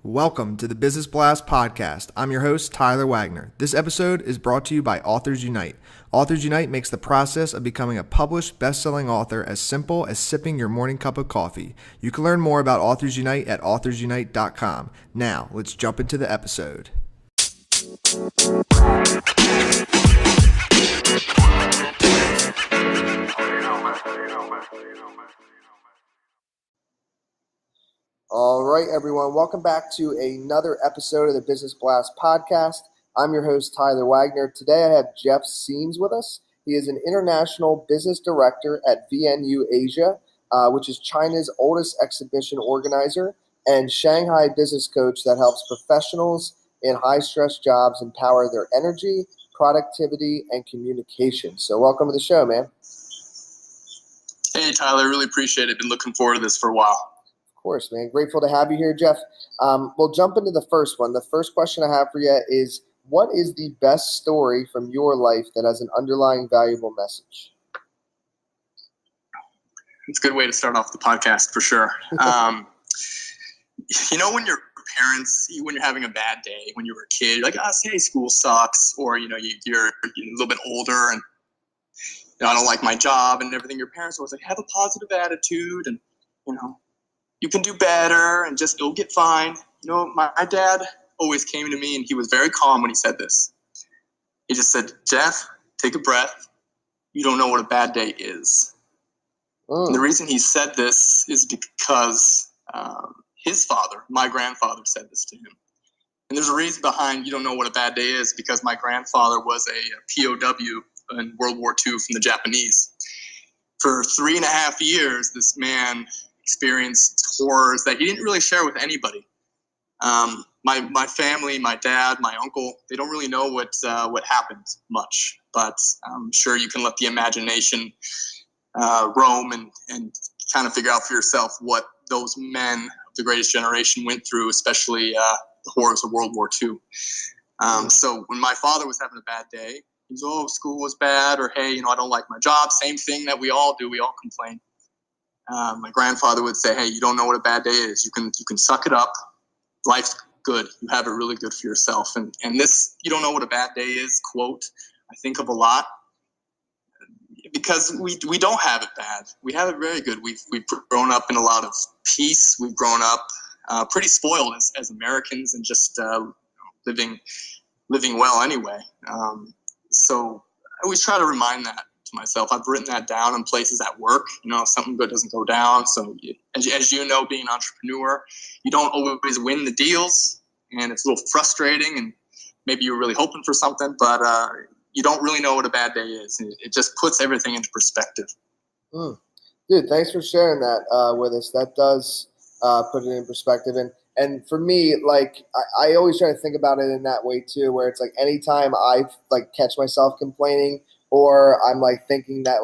Welcome to the Business Blast podcast. I'm your host, Tyler Wagner. This episode is brought to you by Authors Unite. Authors Unite makes the process of becoming a published, best-selling author as simple as sipping your morning cup of coffee. You can learn more about Authors Unite at authorsunite.com. Now, let's jump into the episode. All right, everyone. Welcome back to another episode of the Business Blast podcast. I'm your host, Tyler Wagner. Today, I have Jeff Seams with us. He is an international business director at VNU Asia, which is China's oldest exhibition organizer, and Shanghai business coach that helps professionals in high-stress jobs empower their energy, productivity, and communication. So welcome to the show, man. Hey, Tyler. Really appreciate it. Been looking forward to this for a while. Of course, man. Grateful to have you here, Jeff. We'll jump into the first one. The first question I have for you is, what is the best story from your life that has an underlying valuable message? It's a good way to start off the podcast for sure. When your parents, when you're having a bad day, when you were a kid, you're like, say school sucks, or, you're a little bit older and I don't like my job and everything. Your parents always like, have a positive attitude and, you can do better and just it'll get fine. My dad always came to me and he was very calm when he said this. He just said, Jeff, take a breath. You don't know what a bad day is. And the reason he said this is because his father, my grandfather, said this to him. And there's a reason behind you don't know what a bad day is, because my grandfather was a POW in World War II from the Japanese. For 3.5 years, this man experienced horrors that he didn't really share with anybody. My family, my dad, my uncle, they don't really know what happened much, but I'm sure you can let the imagination roam and kind of figure out for yourself what those men of the greatest generation went through, especially the horrors of World War II. So when my father was having a bad day, he was, school was bad, or hey, I don't like my job. Same thing that we all do. We all complain. My grandfather would say, hey, you don't know what a bad day is. You can suck it up. Life's good. You have it really good for yourself. And this, you don't know what a bad day is, quote, I think of a lot, because we don't have it bad. We have it very good. We've grown up in a lot of peace. We've grown up pretty spoiled as Americans and just living well anyway. So I always try to remind that to myself. I've written that down in places at work. Something good doesn't go down. So as you know, being an entrepreneur, you don't always win the deals, and it's a little frustrating, and maybe you're really hoping for something, but you don't really know what a bad day is. It just puts everything into perspective. Dude, thanks for sharing that with us. That does put it in perspective. And for me, I always try to think about it in that way too, where it's like anytime I catch myself complaining, or I'm thinking that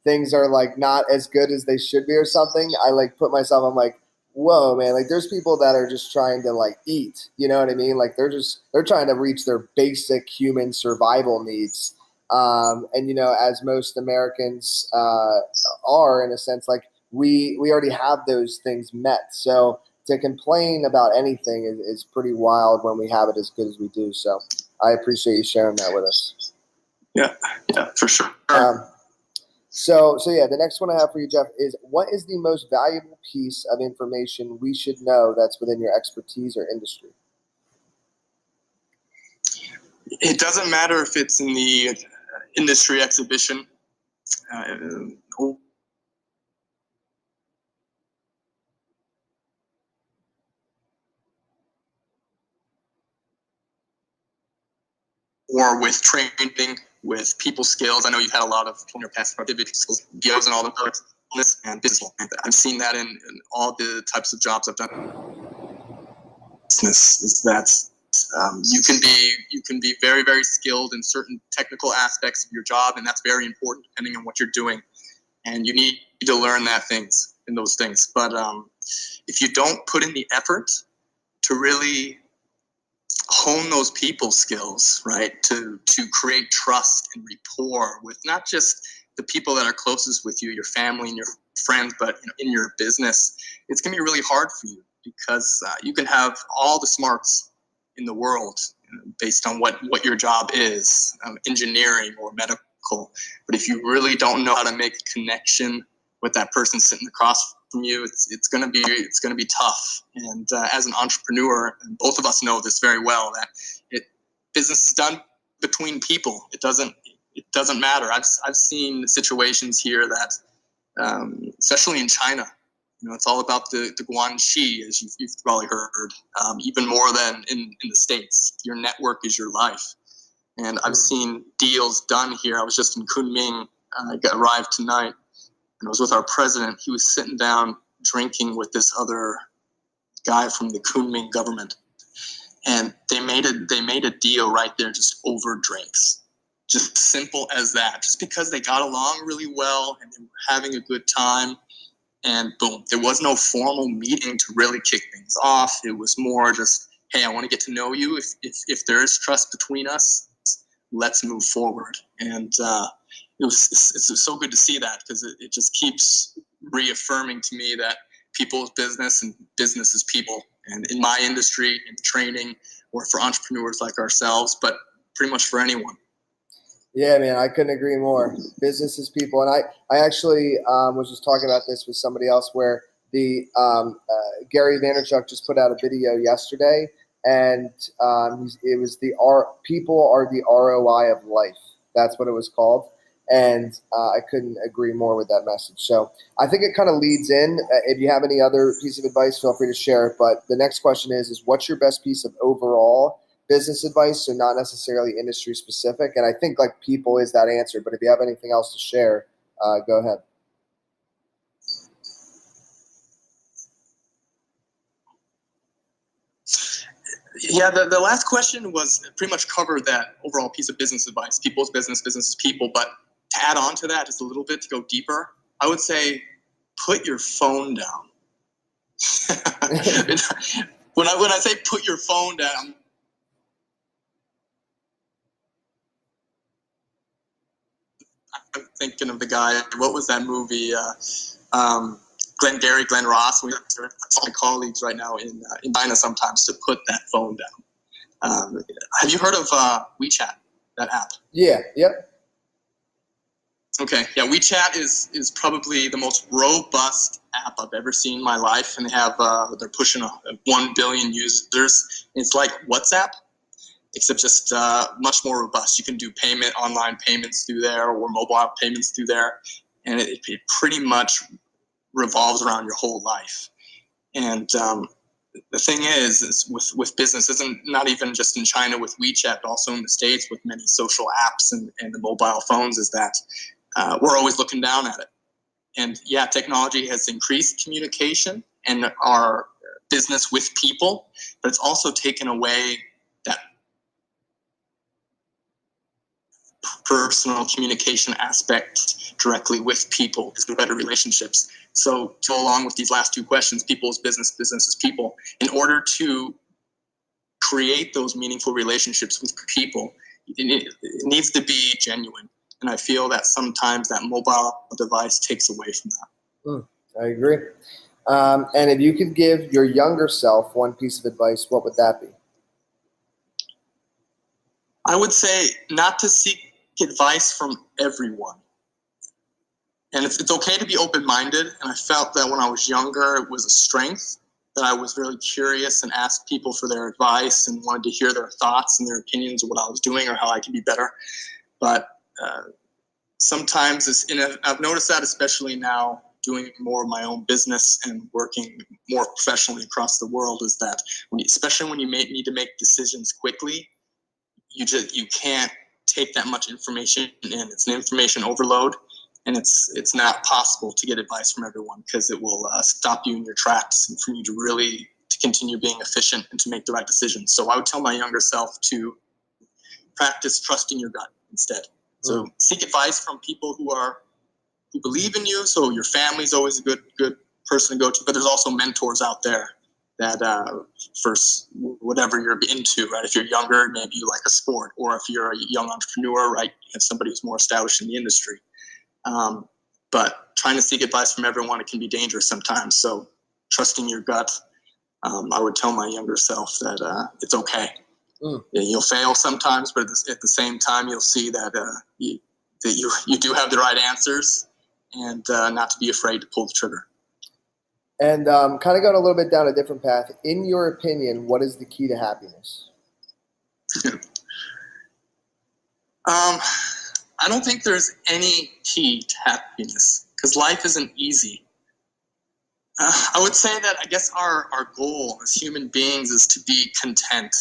things are not as good as they should be or something, I put myself, I'm like, whoa, man, there's people that are just trying to eat, you know what I mean? They're trying to reach their basic human survival needs. And as most Americans are, in a sense, we already have those things met. So to complain about anything is pretty wild when we have it as good as we do. So I appreciate you sharing that with us. Yeah, for sure. So the next one I have for you, Jeff, is, what is the most valuable piece of information we should know that's within your expertise or industry? It doesn't matter if it's in the industry exhibition or with training, with people skills. I know you've had a lot of in your past productivity skills, videos and all the and business. I've seen that in all the types of jobs I've done. Business is that you can be very, very skilled in certain technical aspects of your job, and that's very important depending on what you're doing. And you need to learn those things. But if you don't put in the effort to really hone those people skills, right, to create trust and rapport with not just the people that are closest with you, your family and your friends, but in your business, it's going to be really hard for you. because you can have all the smarts in the world based on what your job is, engineering or medical. But if you really don't know how to make a connection with that person sitting across from you, it's going to be tough. And as an entrepreneur, and both of us know this very well, that business is done between people. It doesn't matter. I've seen situations here that, especially in China, it's all about the guanxi, as you've probably heard, even more than in the States. Your network is your life. And I've seen deals done here. I was just in Kunming. I arrived tonight, and I was with our president. He was sitting down drinking with this other guy from the Kunming government. And they made a deal right there just over drinks. Just simple as that. Just because they got along really well and they were having a good time. And boom, there was no formal meeting to really kick things off. It was more just, hey, I want to get to know you. If there is trust between us, let's move forward. And it's so good to see that, because it just keeps reaffirming to me that people is business and business is people. And in my industry, in training, or for entrepreneurs like ourselves, but pretty much for anyone. Yeah, man, I couldn't agree more. Business is people. And I actually was just talking about this with somebody else, where the Gary Vaynerchuk just put out a video yesterday, and it was people are the ROI of life. That's what it was called. And I couldn't agree more with that message. So I think it kind of leads in. If you have any other piece of advice, feel free to share it. But the next question is what's your best piece of overall business advice? So not necessarily industry specific. And I think like people is that answer. But if you have anything else to share, go ahead. Yeah, the last question was pretty much covered that overall piece of business advice. People's business, business is people. But to add on to that just a little bit, to go deeper, I would say put your phone down. when I say put your phone down, I'm thinking of the guy. What was that movie? Glenn Ross. We have my colleagues right now in China sometimes to put that phone down. Have you heard of WeChat, that app? Yeah. Yep. Okay. Yeah. WeChat is probably the most robust app I've ever seen in my life, and they're pushing 1 billion users. It's like WhatsApp, except just much more robust. You can do online payments through there, or mobile payments through there, and it pretty much revolves around your whole life. And the thing is with business, isn't not even just in China with WeChat, but also in the States with many social apps and the mobile phones, is that we're always looking down at it. And yeah, technology has increased communication and our business with people, but it's also taken away that personal communication aspect directly with people, better relationships. So to go along with these last two questions, people's business, business is people, in order to create those meaningful relationships with people, it needs to be genuine. And I feel that sometimes that mobile device takes away from that. I agree. And if you could give your younger self one piece of advice, what would that be? I would say not to seek advice from everyone. And it's okay to be open-minded. And I felt that when I was younger, it was a strength, that I was really curious and asked people for their advice and wanted to hear their thoughts and their opinions of what I was doing or how I could be better. But sometimes I've noticed that, especially now doing more of my own business and working more professionally across the world, is that especially when you need to make decisions quickly, you can't take that much information in. It's an information overload, and it's not possible to get advice from everyone, because it will stop you in your tracks and for you to really to continue being efficient and to make the right decisions. So I would tell my younger self to practice trusting your gut instead. So seek advice from people who believe in you. So your family is always a good person to go to, but there's also mentors out there that for whatever you're into, right? If you're younger, maybe you like a sport, or if you're a young entrepreneur, right, you have somebody who's more established in the industry. But trying to seek advice from everyone, it can be dangerous sometimes. So trusting your gut I would tell my younger self that it's okay. Mm. Yeah, you'll fail sometimes, but at the same time, you'll see that you do have the right answers, and not to be afraid to pull the trigger. And kind of going a little bit down a different path. In your opinion, what is the key to happiness? I don't think there's any key to happiness because life isn't easy. I would say that I guess our goal as human beings is to be content.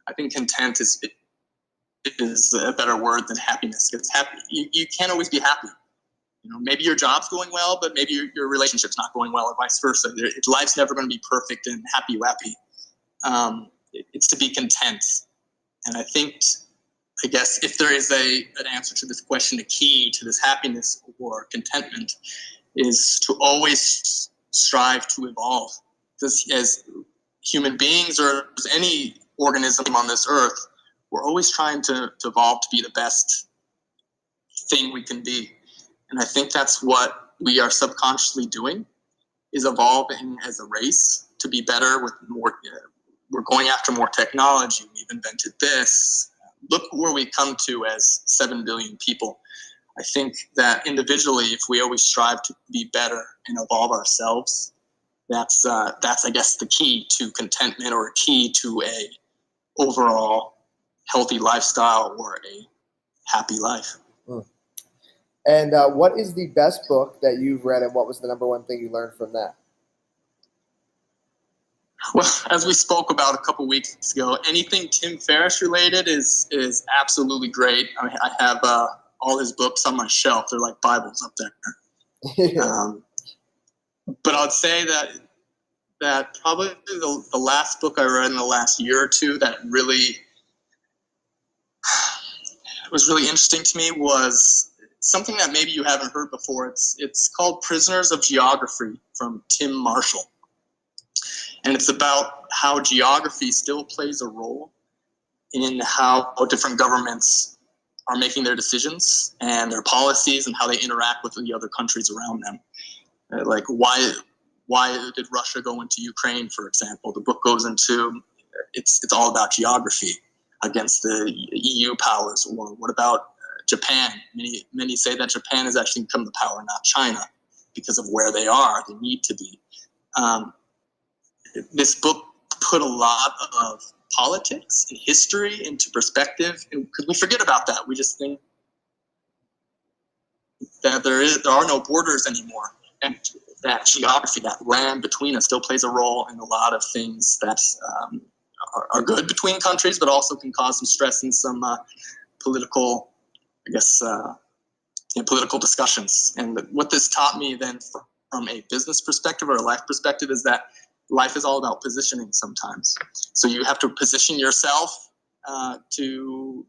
I think content is a better word than happiness. Because you can't always be happy. Maybe your job's going well, but maybe your relationship's not going well, or vice versa. Life's never going to be perfect and happy-wappy. It's to be content. And I guess if there is an answer to this question, a key to this happiness or contentment is to always strive to evolve. Because as human beings or as any organism on this earth, we're always trying to evolve to be the best thing we can be. And I think that's what we are subconsciously doing, is evolving as a race to be better with more. We're going after more technology. We've invented this. Look where we come to as 7 billion people. I think that individually, if we always strive to be better and evolve ourselves, that's I guess the key to contentment, or a key to a overall healthy lifestyle or a happy life. Mm. And what is the best book that you've read, and what was the number one thing you learned from that? Well, as we spoke about a couple weeks ago, anything Tim Ferriss related is absolutely great. I have all his books on my shelf. They're like Bibles up there. But I'd say that probably the last book I read in the last year or two that really was really interesting to me was something that maybe you haven't heard before. It's called Prisoners of Geography from Tim Marshall. And it's about how geography still plays a role in how different governments are making their decisions and their policies and how they interact with the other countries around them. Like why did Russia go into Ukraine, for example? The book goes into, it's all about geography against the EU powers. Or what about Japan? Many say that Japan has actually become the power, not China, because of where they are. They need to be. This book put a lot of politics and history into perspective, and because we forget about that, we just think that there are no borders anymore, and that geography, that land between us, still plays a role in a lot of things that are good between countries, but also can cause some stress and some political, I guess, political discussions. And what this taught me then from a business perspective or a life perspective is that life is all about positioning sometimes. So you have to position yourself to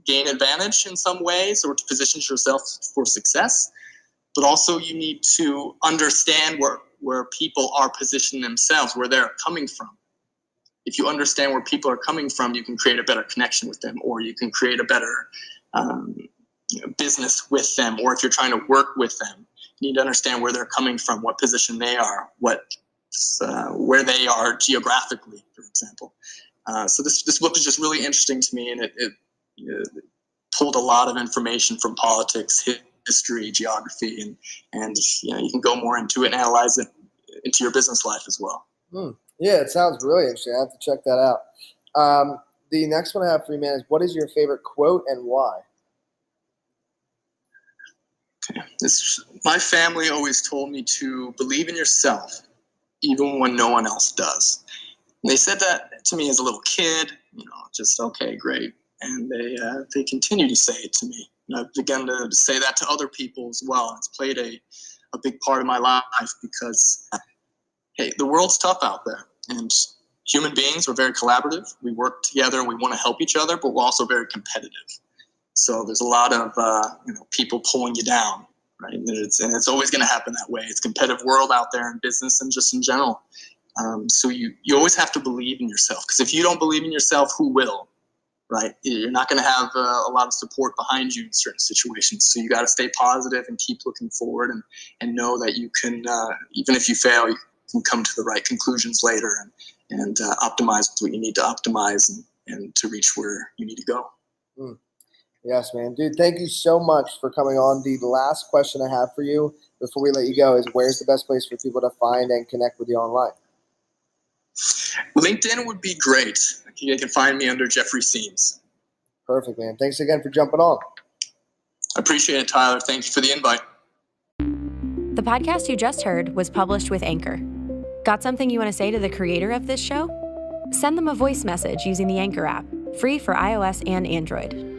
gain advantage in some ways, or to position yourself for success. But also you need to understand where people are positioning themselves, where they're coming from. If you understand where people are coming from, you can create a better connection with them, or you can create a better business with them. Or if you're trying to work with them, you need to understand where they're coming from, what position they are, where they are geographically, for example. So this book is just really interesting to me, and it pulled a lot of information from politics, history, geography, and you can go more into it and analyze it into your business life as well. Yeah, it sounds really interesting. I have to check that out. The next one I have for you, man, is what is your favorite quote and why? Okay. My family always told me to believe in yourself, even when no one else does. And they said that to me as a little kid, just okay, great. And they continue to say it to me. And I've begun to say that to other people as well. It's played a big part of my life because, hey, the world's tough out there. And human beings are very collaborative. We work together and we want to help each other, but we're also very competitive. So there's a lot of people pulling you down, right? And it's always going to happen that way. It's a competitive world out there in business and just in general. So you always have to believe in yourself, because if you don't believe in yourself, who will, right? You're not going to have a lot of support behind you in certain situations. So you got to stay positive and keep looking forward, and know that you can, even if you fail, you can come to the right conclusions later and optimize what you need to optimize and to reach where you need to go. Yes, man. Dude, thank you so much for coming on. The last question I have for you before we let you go is, where's the best place for people to find and connect with you online? LinkedIn would be great. You can find me under Jeffrey Seams. Perfect, man. Thanks again for jumping on. I appreciate it, Tyler. Thank you for the invite. The podcast you just heard was published with Anchor. Got something you want to say to the creator of this show? Send them a voice message using the Anchor app, free for iOS and Android.